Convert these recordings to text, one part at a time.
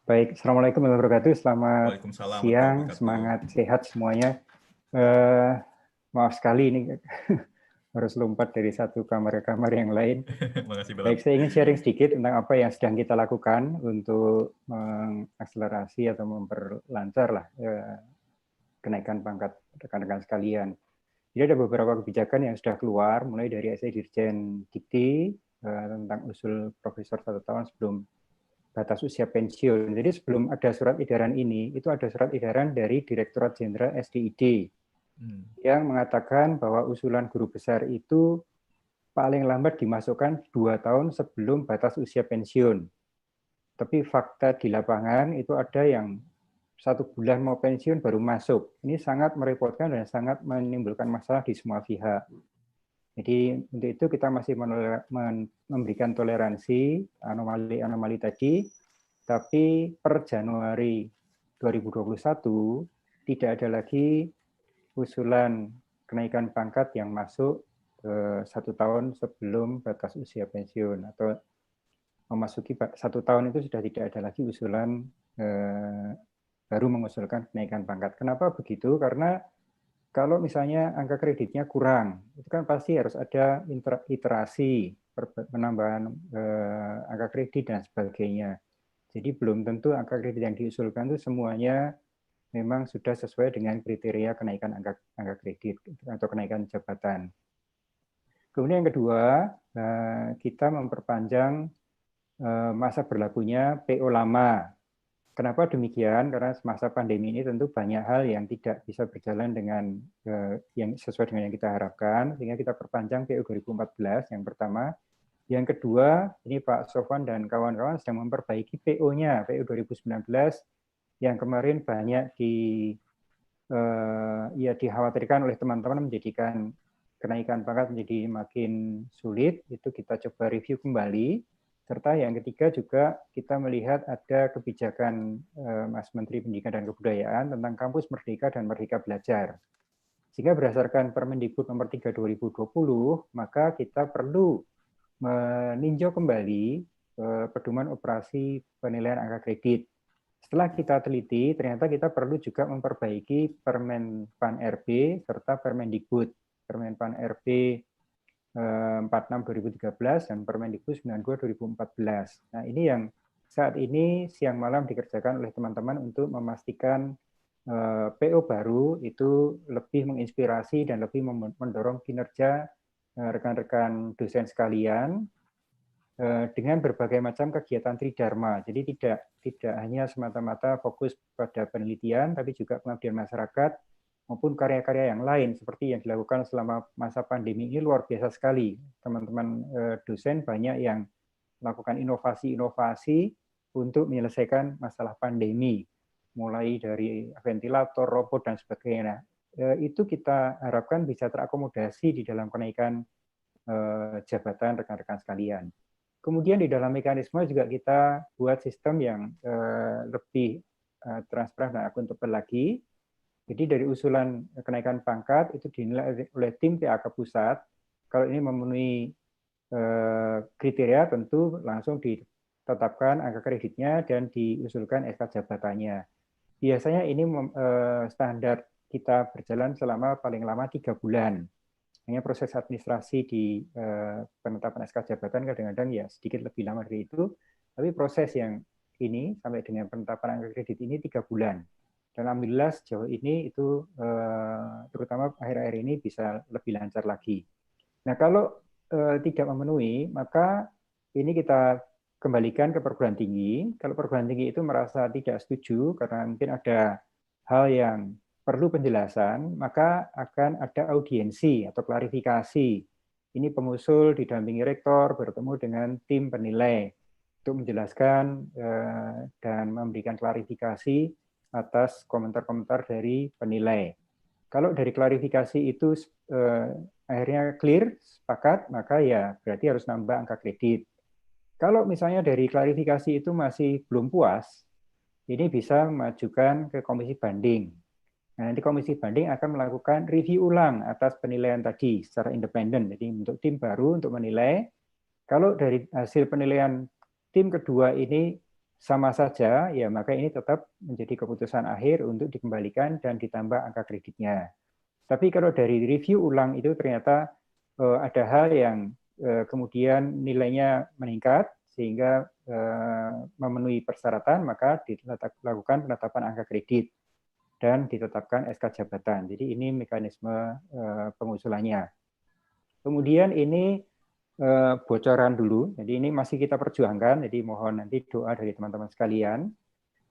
Baik, Assalamualaikum warahmatullahi wabarakatuh. Selamat Waalaikumsalam warahmatullahi siang, wabarakatuh. semangat sehat semuanya. Eh, Maaf sekali ini harus lompat dari satu kamar ke kamar yang lain. Makasih Baik, banget. saya ingin sharing sedikit tentang apa yang sedang kita lakukan untuk mengakselerasi atau memperlancar lah kenaikan pangkat rekan-rekan sekalian. Jadi ada beberapa kebijakan yang sudah keluar, mulai dari SI Dirjen Dikti tentang usul profesor 1 tahun sebelum batas usia pensiun. Jadi sebelum ada surat edaran ini, itu ada surat edaran dari Direktorat Jenderal SDID yang mengatakan bahwa usulan guru besar itu paling lambat dimasukkan 2 tahun sebelum batas usia pensiun. Tapi fakta di lapangan itu ada yang 1 bulan mau pensiun baru masuk. Ini sangat merepotkan dan sangat menimbulkan masalah di semua pihak. Jadi untuk itu kita masih memberikan toleransi anomali-anomali tadi, tapi per Januari 2021 tidak ada lagi usulan kenaikan pangkat yang masuk 1 tahun sebelum batas usia pensiun, atau memasuki 1 tahun itu sudah tidak ada lagi usulan baru mengusulkan kenaikan pangkat. Kenapa begitu? Karena kalau misalnya angka kreditnya kurang, itu kan pasti harus ada iterasi, penambahan angka kredit dan sebagainya. Jadi belum tentu angka kredit yang diusulkan itu semuanya memang sudah sesuai dengan kriteria kenaikan angka kredit atau kenaikan jabatan. Kemudian yang kedua, kita memperpanjang masa berlakunya PO lama. Kenapa demikian? Karena masa pandemi ini tentu banyak hal yang tidak bisa berjalan dengan yang sesuai dengan yang kita harapkan, sehingga kita perpanjang PO 2014 yang pertama. Yang kedua, ini Pak Sofwan dan kawan-kawan sedang memperbaiki PO-nya, PO 2019 yang kemarin banyak dikhawatirkan oleh teman-teman menjadikan kenaikan pangkat menjadi makin sulit. Itu kita coba review kembali. Serta yang ketiga juga kita melihat ada kebijakan Mas Menteri Pendidikan dan Kebudayaan tentang kampus merdeka dan merdeka belajar. Sehingga berdasarkan Permendikbud nomor 3 2020, maka kita perlu meninjau kembali pedoman operasi penilaian angka kredit. Setelah kita teliti, ternyata kita perlu juga memperbaiki Permen PAN RB serta Permendikbud. Permen PAN RB 46 2013 dan Permendikbud 92 2014. Nah, ini yang saat ini siang malam dikerjakan oleh teman-teman untuk memastikan PO baru itu lebih menginspirasi dan lebih mendorong kinerja rekan-rekan dosen sekalian dengan berbagai macam kegiatan tridharma. Jadi tidak hanya semata-mata fokus pada penelitian, tapi juga pengabdian masyarakat maupun karya-karya yang lain seperti yang dilakukan selama masa pandemi ini luar biasa sekali. Teman-teman dosen banyak yang melakukan inovasi-inovasi untuk menyelesaikan masalah pandemi, mulai dari ventilator, robot, dan sebagainya. Itu kita harapkan bisa terakomodasi di dalam kenaikan jabatan rekan-rekan sekalian. Kemudian di dalam mekanisme juga kita buat sistem yang lebih transparan dan akuntabel lagi. Jadi dari usulan kenaikan pangkat itu dinilai oleh tim PAK pusat. Kalau ini memenuhi kriteria tentu langsung ditetapkan angka kreditnya dan diusulkan SK jabatannya. Biasanya ini standar kita berjalan selama paling lama 3 bulan. Hanya proses administrasi di penetapan SK jabatan kadang-kadang ya sedikit lebih lama dari itu. Tapi proses yang ini sampai dengan penetapan angka kredit ini 3 bulan. Dan alhamdulillah sejauh ini itu terutama akhir-akhir ini bisa lebih lancar lagi. Nah, kalau tidak memenuhi, maka ini kita kembalikan ke perguruan tinggi. Kalau perguruan tinggi itu merasa tidak setuju karena mungkin ada hal yang perlu penjelasan, maka akan ada audiensi atau klarifikasi. Ini pengusul didampingi rektor bertemu dengan tim penilai untuk menjelaskan dan memberikan klarifikasi atas komentar-komentar dari penilai. Kalau dari klarifikasi itu akhirnya clear, sepakat, maka ya berarti harus nambah angka kredit. Kalau misalnya dari klarifikasi itu masih belum puas, ini bisa mengajukan ke komisi banding. Nah, nanti komisi banding akan melakukan review ulang atas penilaian tadi secara independen. Jadi untuk tim baru untuk menilai. Kalau dari hasil penilaian tim kedua ini sama saja, ya maka ini tetap menjadi keputusan akhir untuk dikembalikan dan ditambah angka kreditnya. Tapi kalau dari review ulang itu ternyata ada hal yang kemudian nilainya meningkat sehingga memenuhi persyaratan, maka dilakukan penetapan angka kredit dan ditetapkan SK jabatan. Jadi ini mekanisme pengusulannya. Kemudian ini bocoran dulu, jadi ini masih kita perjuangkan, jadi mohon nanti doa dari teman-teman sekalian.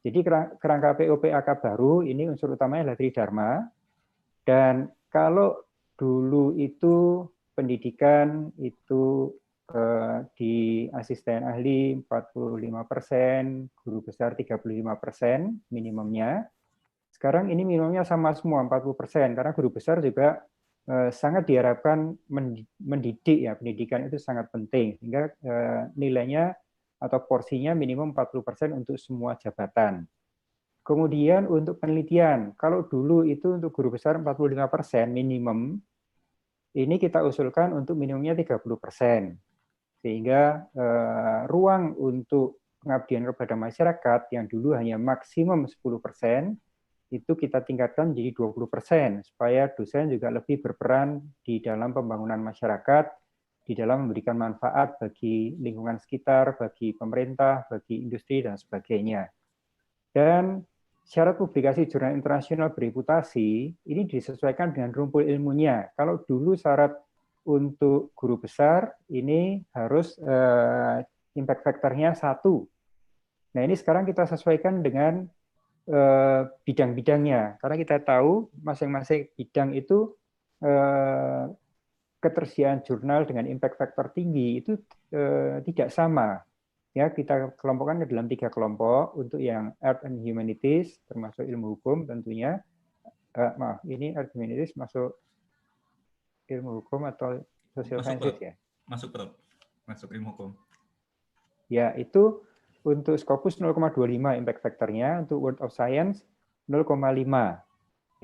Jadi kerangka PO-PAK baru, ini unsur utamanya adalah Tridharma, dan kalau dulu itu pendidikan itu di asisten ahli 45%, guru besar 35% minimumnya. Sekarang ini minimumnya sama semua 40%, karena guru besar juga sangat diharapkan mendidik, ya, pendidikan itu sangat penting, sehingga nilainya atau porsinya minimum 40% untuk semua jabatan. Kemudian untuk penelitian, kalau dulu itu untuk guru besar 45% minimum, ini kita usulkan untuk minimumnya 30%, sehingga ruang untuk pengabdian kepada masyarakat yang dulu hanya maksimum 10%, itu kita tingkatkan menjadi 20%, supaya dosen juga lebih berperan di dalam pembangunan masyarakat, di dalam memberikan manfaat bagi lingkungan sekitar, bagi pemerintah, bagi industri, dan sebagainya. Dan syarat publikasi jurnal internasional bereputasi, ini disesuaikan dengan rumpun ilmunya. Kalau dulu syarat untuk guru besar, ini harus impact factor-nya 1. Nah ini sekarang kita sesuaikan dengan bidang-bidangnya, karena kita tahu masing-masing bidang itu ketersediaan jurnal dengan impact factor tinggi itu tidak sama. Ya, kita kelompokkan ke dalam 3 kelompok. Untuk yang Art and Humanities, termasuk ilmu hukum tentunya. Maaf, ini Art and Humanities masuk ilmu hukum atau social sciences ya? Masuk, Prof. Masuk ilmu hukum. Ya, itu untuk Scopus 0,25 impact factor-nya, untuk World of Science 0,5.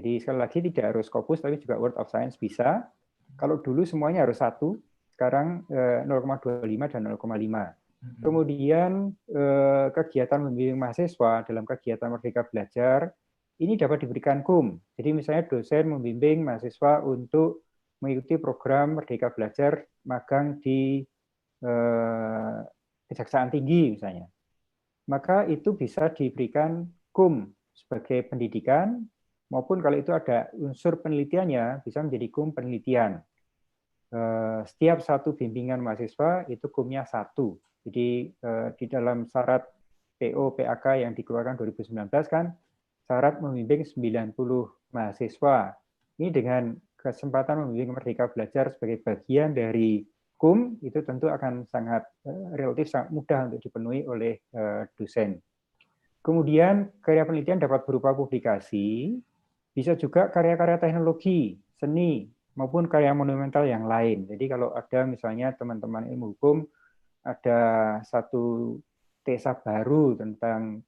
Jadi sekali lagi tidak harus Scopus, tapi juga World of Science bisa. Kalau dulu semuanya harus 1, sekarang 0,25 dan 0,5. Kemudian kegiatan membimbing mahasiswa dalam kegiatan Merdeka Belajar, ini dapat diberikan KUM. Jadi misalnya dosen membimbing mahasiswa untuk mengikuti program Merdeka Belajar magang di Kejaksaan Tinggi misalnya. Maka itu bisa diberikan KUM sebagai pendidikan, maupun kalau itu ada unsur penelitiannya, bisa menjadi KUM penelitian. Setiap satu bimbingan mahasiswa itu KUM-nya 1. Jadi di dalam syarat PO PAK yang dikeluarkan 2019 kan syarat membimbing 90 mahasiswa. Ini dengan kesempatan membimbing Merdeka Belajar sebagai bagian dari KUM, itu tentu akan sangat relatif sangat mudah untuk dipenuhi oleh dosen. Kemudian karya penelitian dapat berupa publikasi, bisa juga karya-karya teknologi, seni, maupun karya monumental yang lain. Jadi kalau ada misalnya teman-teman ilmu hukum, ada satu tesa baru tentang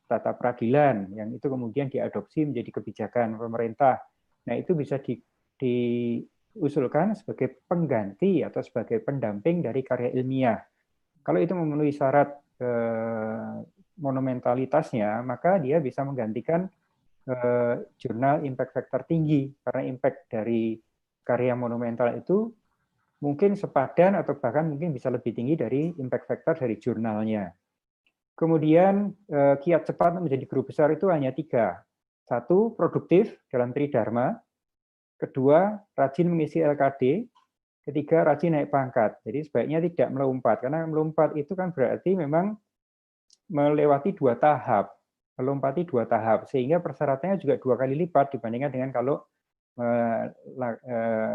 tata peradilan, yang itu kemudian diadopsi menjadi kebijakan pemerintah. Nah itu bisa diusulkan sebagai pengganti atau sebagai pendamping dari karya ilmiah. Kalau itu memenuhi syarat monumentalitasnya, maka dia bisa menggantikan jurnal impact factor tinggi, karena impact dari karya monumental itu mungkin sepadan atau bahkan mungkin bisa lebih tinggi dari impact factor dari jurnalnya. Kemudian kiat cepat menjadi guru besar itu hanya 3. 1, produktif dalam Tridharma. 2, rajin mengisi LKD. 3, rajin naik pangkat. Jadi sebaiknya tidak melompat, karena melompat itu kan berarti memang melewati 2 tahap. Melompati 2 tahap, sehingga persyaratannya juga 2 kali lipat dibandingkan dengan kalau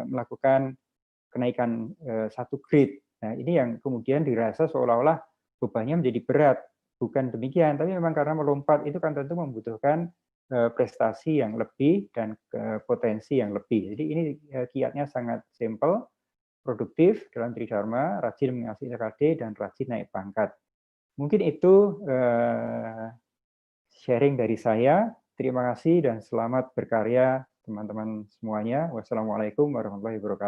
melakukan kenaikan 1 grade. Nah, ini yang kemudian dirasa seolah-olah bebannya menjadi berat. Bukan demikian, tapi memang karena melompat itu kan tentu membutuhkan prestasi yang lebih dan potensi yang lebih. Jadi ini kiatnya sangat simpel, produktif dalam Tridharma, rajin mengisi LKD, dan rajin naik pangkat. Mungkin itu sharing dari saya. Terima kasih dan selamat berkarya teman-teman semuanya. Wassalamualaikum warahmatullahi wabarakatuh.